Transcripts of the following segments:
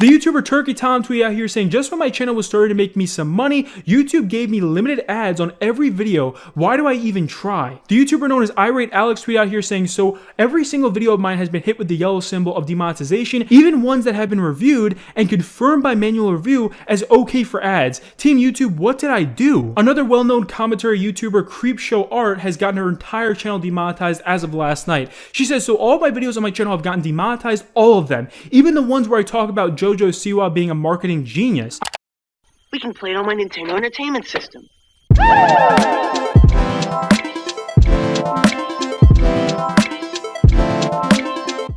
The YouTuber Turkey Tom tweeted out here saying, just when my channel was starting to make me some money, YouTube gave me limited ads on every video. Why do I even try? The YouTuber known as Irate Alex tweeted out here saying, so every single video of mine has been hit with the yellow symbol of demonetization, even ones that have been reviewed and confirmed by manual review as okay for ads. Team YouTube, what did I do? Another well-known commentary YouTuber, Creepshow Art, has gotten her entire channel demonetized as of last night. She says, so all of my videos on my channel have gotten demonetized, all of them. Even the ones where I talk about JoJo Siwa being a marketing genius. We can play it on my Nintendo Entertainment System.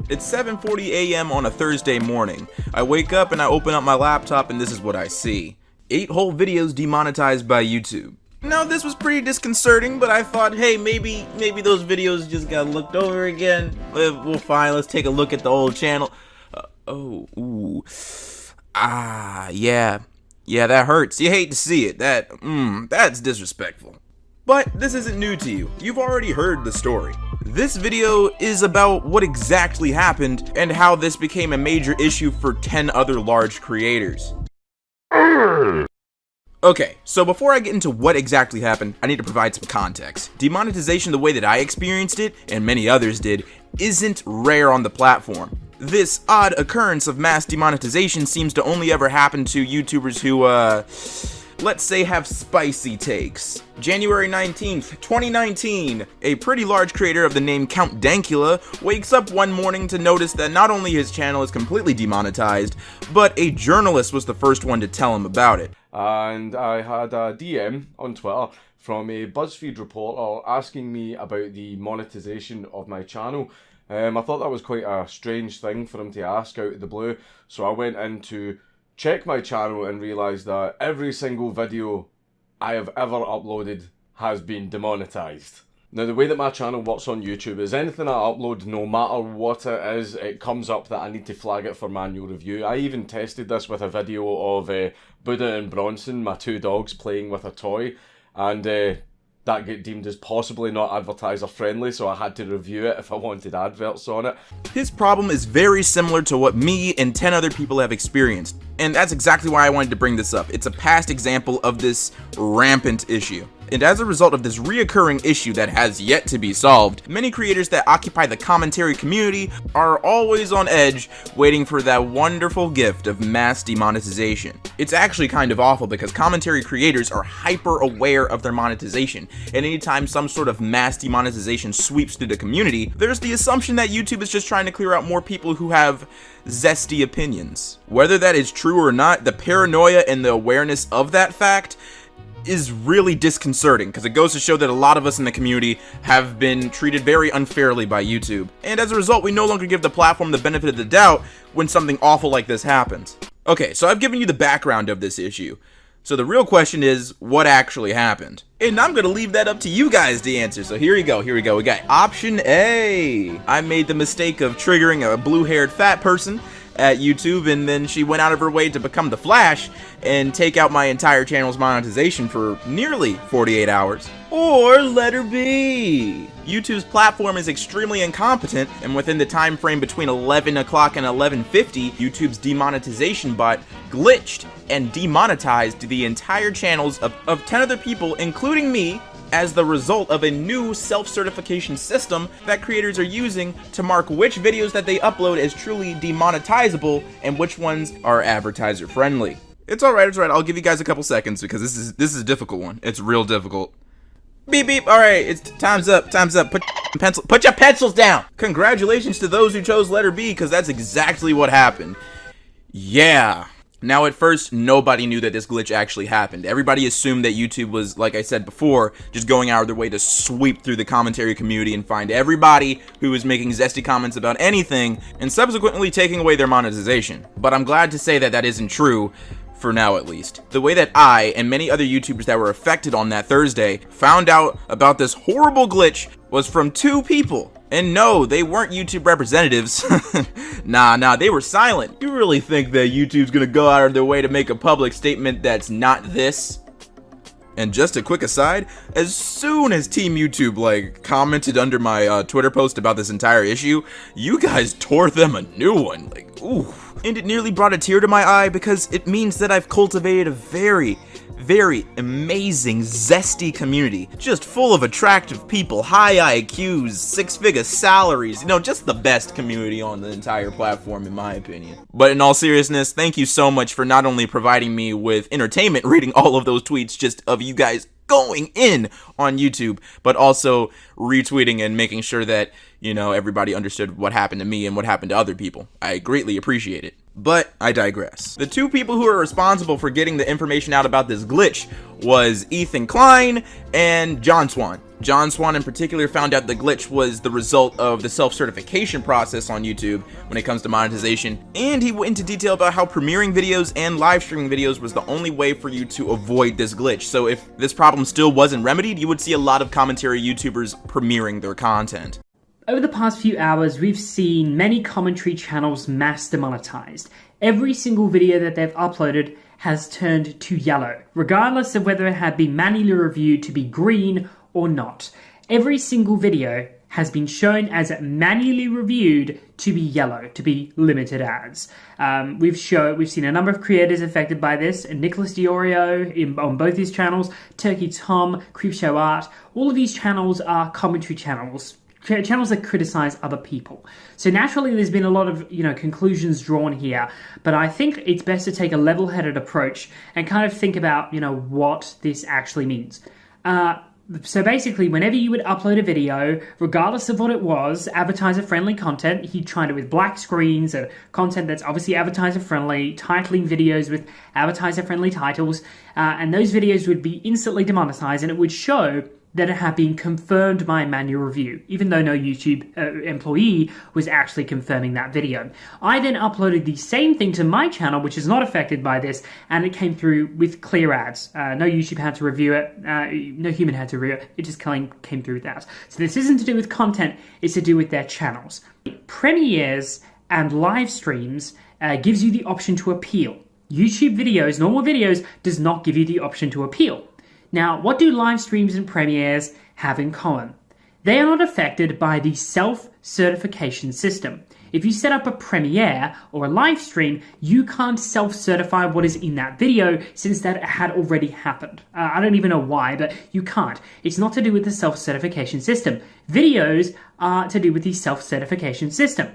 It's 7:40 a.m. on a Thursday morning. I wake up and I open up my laptop and this is what I see. 8 whole videos demonetized by YouTube. Now this was pretty disconcerting, but I thought, hey, maybe those videos just got looked over again. Well, fine, let's take a look at the old channel. Yeah, that hurts. You hate to see it. That's disrespectful. But this isn't new to you. You've already heard the story. This video is about what exactly happened and how this became a major issue for 10 other large creators. Okay, so before I get into what exactly happened, I need to provide some context. Demonetization the way that I experienced it, and many others did, isn't rare on the platform. This odd occurrence of mass demonetization seems to only ever happen to YouTubers who, let's say have spicy takes. January 19th, 2019, a pretty large creator of the name Count Dankula wakes up one morning to notice that not only his channel is completely demonetized, but a journalist was the first one to tell him about it. And I had a DM on Twitter from a BuzzFeed reporter asking me about the monetization of my channel. I thought that was quite a strange thing for him to ask out of the blue, so I went in to check my channel and realised that every single video I have ever uploaded has been demonetized. Now, the way that my channel works on YouTube is anything I upload, no matter what it is, it comes up that I need to flag it for manual review. I even tested this with a video of Buddha and Bronson, my 2 dogs, playing with a toy, and that get deemed as possibly not advertiser friendly, so I had to review it if I wanted adverts on it. His problem is very similar to what me and 10 other people have experienced, and that's exactly why I wanted to bring this up. It's a past example of this rampant issue. And as a result of this reoccurring issue that has yet to be solved, many creators that occupy the commentary community are always on edge, waiting for that wonderful gift of mass demonetization. It's actually kind of awful because commentary creators are hyper aware of their monetization, and anytime some sort of mass demonetization sweeps through the community, there's the assumption that YouTube is just trying to clear out more people who have zesty opinions. Whether that is true or not, the paranoia and the awareness of that fact is really disconcerting, because it goes to show that a lot of us in the community have been treated very unfairly by YouTube, and as a result we no longer give the platform the benefit of the doubt when something awful like this happens. Okay, so I've given you the background of this issue, so the real question is, what actually happened? And I'm gonna leave that up to you guys to answer, so here we go. We got option A. I made the mistake of triggering a blue-haired fat person at YouTube, and then she went out of her way to become the Flash and take out my entire channel's monetization for nearly 48 hours. Or letter B. YouTube's platform is extremely incompetent, and within the time frame between 11 o'clock and 11:50, YouTube's demonetization bot glitched and demonetized the entire channels of 10 other people, including me, as the result of a new self-certification system that creators are using to mark which videos that they upload as truly demonetizable and which ones are advertiser friendly. It's alright, I'll give you guys a couple seconds because this is a difficult one. It's real difficult. Beep beep, alright, it's time's up. Put your pencils down! Congratulations to those who chose letter B, because that's exactly what happened. Yeah. Now, at first, nobody knew that this glitch actually happened. Everybody assumed that YouTube was, like I said before, just going out of their way to sweep through the commentary community and find everybody who was making zesty comments about anything, and subsequently taking away their monetization. But I'm glad to say that that isn't true, for now at least. The way that I, and many other YouTubers that were affected on that Thursday, found out about this horrible glitch was from 2 people. And no, they weren't YouTube representatives. Nah, they were silent. You really think that YouTube's gonna go out of their way to make a public statement that's not this? And just a quick aside, as soon as Team YouTube commented under my Twitter post about this entire issue, you guys tore them a new one. Ooh, and it nearly brought a tear to my eye because it means that I've cultivated a very amazing, zesty community, just full of attractive people, high IQs, six-figure salaries, you know, just the best community on the entire platform in my opinion. But in all seriousness, thank you so much for not only providing me with entertainment reading all of those tweets just of you guys going in on YouTube, but also retweeting and making sure that, you know, everybody understood what happened to me and what happened to other people. I greatly appreciate it. But I digress. The two people who are responsible for getting the information out about this glitch was Ethan Klein and John Swan. John Swan in particular found out the glitch was the result of the self-certification process on YouTube when it comes to monetization, and he went into detail about how premiering videos and live streaming videos was the only way for you to avoid this glitch. So if this problem still wasn't remedied, you would see a lot of commentary YouTubers premiering their content. Over the past few hours, we've seen many commentary channels mass demonetized. Every single video that they've uploaded has turned to yellow, regardless of whether it had been manually reviewed to be green or not. Every single video has been shown as manually reviewed to be yellow, to be limited ads. We've seen a number of creators affected by this, Nicholas Diorio on both these channels, Turkey Tom, Creepshow Art. All of these channels are commentary channels that criticize other people. So naturally there's been a lot of, conclusions drawn here, but I think it's best to take a level-headed approach and kind of think about, what this actually means. So basically, whenever you would upload a video, regardless of what it was, advertiser-friendly content, he'd tried it with black screens, or content that's obviously advertiser-friendly, titling videos with advertiser-friendly titles, and those videos would be instantly demonetized, and it would show that it had been confirmed by manual review, even though no YouTube employee was actually confirming that video. I then uploaded the same thing to my channel, which is not affected by this, and it came through with clear ads. No YouTube had to review it, no human had to review it, it just came through with ads. So this isn't to do with content, it's to do with their channels. Premieres and live streams gives you the option to appeal. YouTube videos, normal videos, does not give you the option to appeal. Now, what do live streams and premieres have in common? They are not affected by the self-certification system. If you set up a premiere or a live stream, you can't self-certify what is in that video since that had already happened. I don't even know why, but you can't. It's not to do with the self-certification system. Videos are to do with the self-certification system.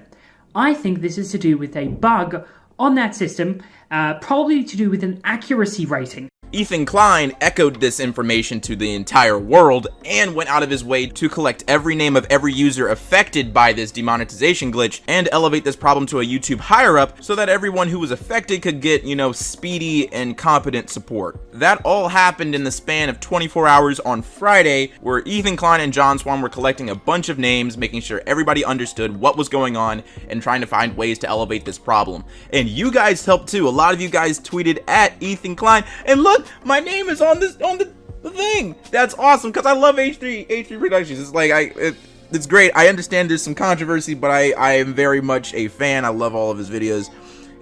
I think this is to do with a bug on that system, probably to do with an accuracy rating. Ethan Klein echoed this information to the entire world and went out of his way to collect every name of every user affected by this demonetization glitch and elevate this problem to a YouTube higher up so that everyone who was affected could get, speedy and competent support. That all happened in the span of 24 hours on Friday, where Ethan Klein and John Swan were collecting a bunch of names, making sure everybody understood what was going on and trying to find ways to elevate this problem. And you guys helped too. A lot of you guys tweeted at Ethan Klein, and look, my name is on the thing. That's awesome because I love H3 Productions. It's it's great. I understand there's some controversy, but I am very much a fan. I love all of his videos,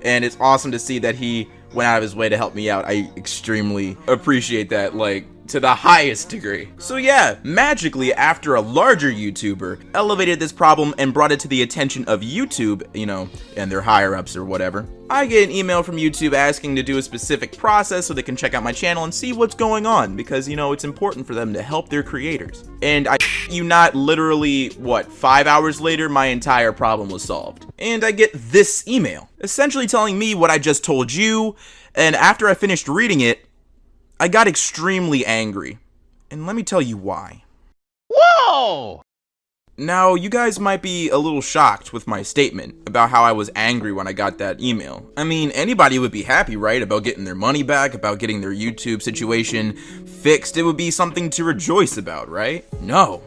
and it's awesome to see that he went out of his way to help me out. I extremely appreciate that, to the highest degree. So yeah, magically after a larger YouTuber elevated this problem and brought it to the attention of YouTube, and their higher ups or whatever, I get an email from YouTube asking to do a specific process so they can check out my channel and see what's going on, because it's important for them to help their creators. And not literally 5 hours later, my entire problem was solved. And I get this email essentially telling me what I just told you, and after I finished reading it, I got extremely angry, and let me tell you why. Whoa! Now, you guys might be a little shocked with my statement about how I was angry when I got that email. I mean, anybody would be happy, right, about getting their money back, about getting their YouTube situation fixed. It would be something to rejoice about, right? No,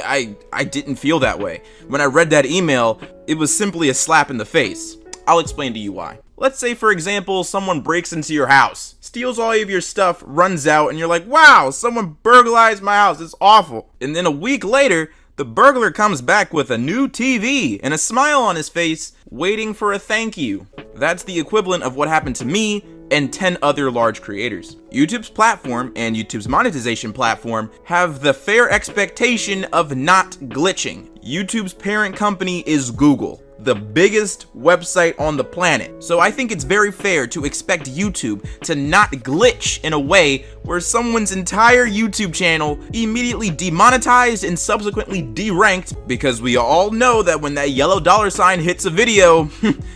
I didn't feel that way. When I read that email, it was simply a slap in the face. I'll explain to you why. Let's say, for example, someone breaks into your house, steals all of your stuff, runs out, and you're like, wow, someone burglarized my house, it's awful. And then a week later, the burglar comes back with a new TV and a smile on his face, waiting for a thank you. That's the equivalent of what happened to me and 10 other large creators. YouTube's platform and YouTube's monetization platform have the fair expectation of not glitching. YouTube's parent company is Google. the biggest website on the planet. So I think it's very fair to expect YouTube to not glitch in a way where someone's entire YouTube channel immediately demonetized and subsequently deranked, because we all know that when that yellow dollar sign hits a video,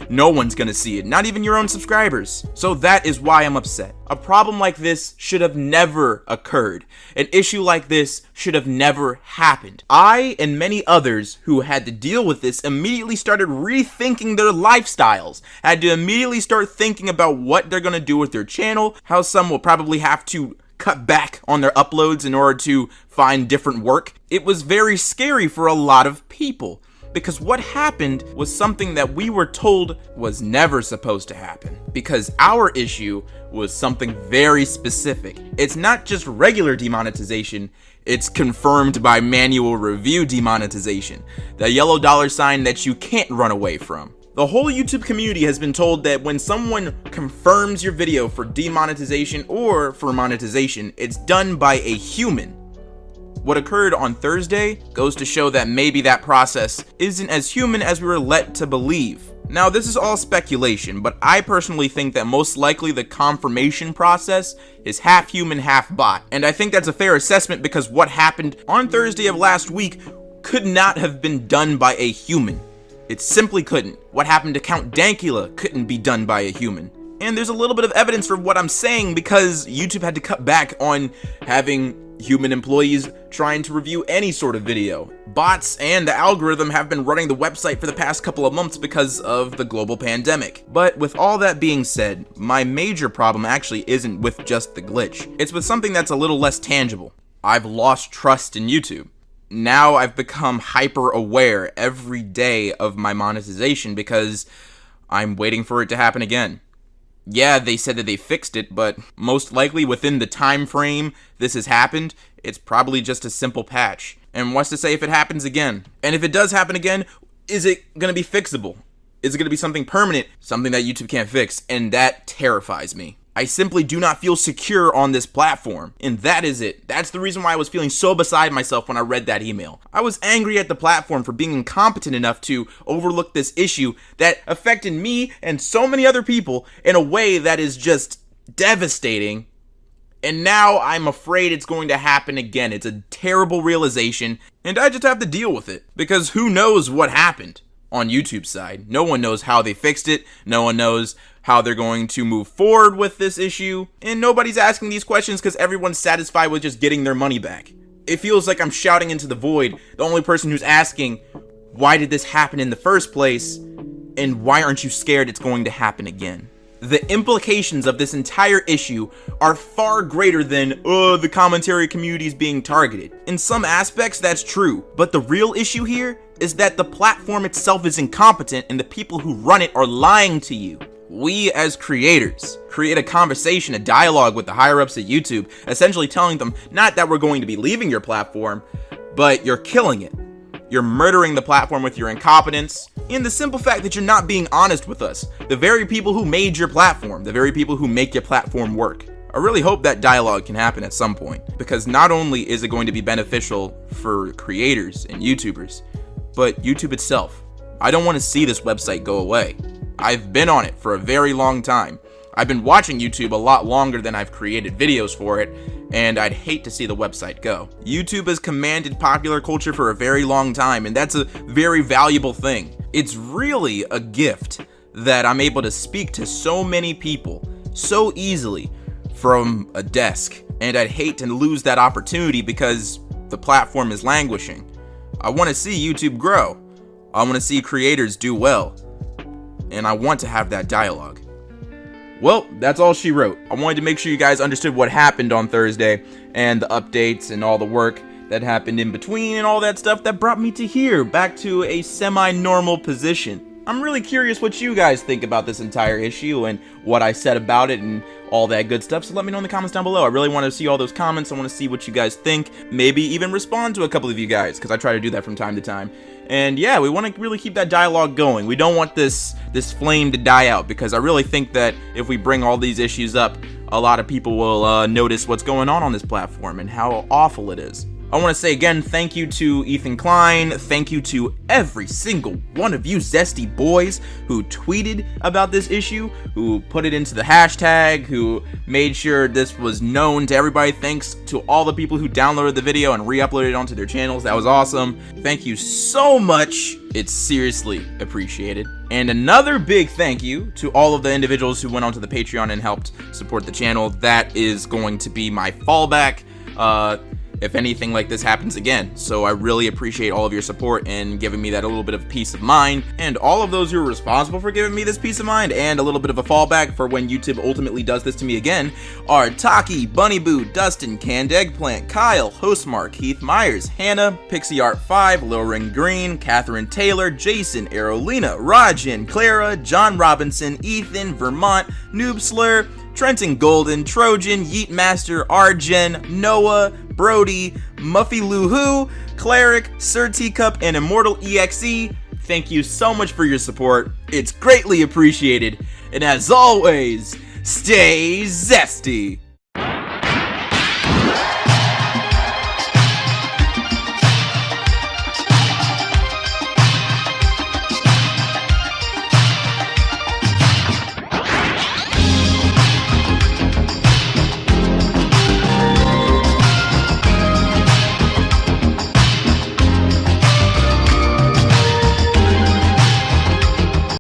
no one's gonna see it, not even your own subscribers. So that is why I'm upset. A problem like this should have never occurred. An issue like this should have never happened. I and many others who had to deal with this immediately started rethinking their lifestyles, had to immediately start thinking about what they're gonna do with their channel, how some will probably have to cut back on their uploads in order to find different work. It was very scary for a lot of people, because what happened was something that we were told was never supposed to happen, because our issue was something very specific. It's not just regular demonetization, it's confirmed by manual review demonetization, the yellow dollar sign that you can't run away from. The whole YouTube community has been told that when someone confirms your video for demonetization or for monetization, it's done by a human. What occurred on Thursday goes to show that maybe that process isn't as human as we were led to believe. Now, this is all speculation, but I personally think that most likely the confirmation process is half human, half bot. And I think that's a fair assessment, because what happened on Thursday of last week could not have been done by a human. It simply couldn't. What happened to Count Dankula couldn't be done by a human. And there's a little bit of evidence for what I'm saying, because YouTube had to cut back on having human employees trying to review any sort of video. Bots and the algorithm have been running the website for the past couple of months because of the global pandemic. But with all that being said, my major problem actually isn't with just the glitch. It's with something that's a little less tangible. I've lost trust in YouTube. Now I've become hyper aware every day of my monetization because I'm waiting for it to happen again. Yeah, they said that they fixed it, but most likely within the time frame this has happened, it's probably just a simple patch. And what's to say if it happens again? And if it does happen again, is it going to be fixable? Is it going to be something permanent? Something that YouTube can't fix? And that terrifies me. I simply do not feel secure on this platform. And that is it. That's the reason why I was feeling so beside myself when I read that email. I was angry at the platform for being incompetent enough to overlook this issue that affected me and so many other people in a way that is just devastating. And now I'm afraid it's going to happen again. It's a terrible realization, and I just have to deal with it. Because who knows what happened on YouTube's side? No one knows how they fixed it. No one knows how they're going to move forward with this issue. And nobody's asking these questions because everyone's satisfied with just getting their money back. It feels like I'm shouting into the void. The only person who's asking, why did this happen in the first place? And why aren't you scared it's going to happen again? The implications of this entire issue are far greater than, the commentary community is being targeted. In some aspects, that's true. But the real issue here is that the platform itself is incompetent and the people who run it are lying to you. We as creators create a conversation, a dialogue with the higher ups at YouTube, essentially telling them not that we're going to be leaving your platform, but you're killing it. You're murdering the platform with your incompetence and the simple fact that you're not being honest with us, the very people who made your platform, the very people who make your platform work. I really hope that dialogue can happen at some point, because not only is it going to be beneficial for creators and YouTubers, but YouTube itself. I don't want to see this website go away. I've been on it for a very long time. I've been watching YouTube a lot longer than I've created videos for it, and I'd hate to see the website go. YouTube has commanded popular culture for a very long time, and that's a very valuable thing. It's really a gift that I'm able to speak to so many people so easily from a desk, and I'd hate to lose that opportunity because the platform is languishing. I want to see YouTube grow. I want to see creators do well, and I want to have that dialogue. Well, that's all she wrote. I wanted to make sure you guys understood what happened on Thursday and the updates and all the work that happened in between and all that stuff that brought me to here, back to a semi-normal position. I'm really curious what you guys think about this entire issue and what I said about it and all that good stuff, so let me know in the comments down below. I really want to see all those comments. I want to see what you guys think, maybe even respond to a couple of you guys, because I try to do that from time to time. And yeah, we want to really keep that dialogue going. We don't want this flame to die out, because I really think that if we bring all these issues up, a lot of people will notice what's going on this platform and how awful it is. I want to say again, thank you to Ethan Klein, thank you to every single one of you zesty boys who tweeted about this issue, who put it into the hashtag, who made sure this was known to everybody. Thanks to all the people who downloaded the video and re-uploaded it onto their channels. That was awesome. Thank you so much. It's seriously appreciated. And another big thank you to all of the individuals who went onto the Patreon and helped support the channel. That is going to be my fallback if anything like this happens again. So I really appreciate all of your support and giving me that a little bit of peace of mind, and all of those who are responsible for giving me this peace of mind and a little bit of a fallback for when YouTube ultimately does this to me again are Taki, Bunny Boo, Dustin, Canned Eggplant, Kyle, Hostmark, Keith Myers, Hannah, Pixie Art 5, Lil Ring Green, Catherine Taylor, Jason, Arolina, Rajin, Clara, John Robinson, Ethan, Vermont, Noob Slur, Trenton Golden, Trojan, Yeet Master, Arjen, Noah, Brody, Muffy Luhu, Cleric, Sir Teacup, and Immortal EXE. Thank you so much for your support. It's greatly appreciated. And as always, stay zesty.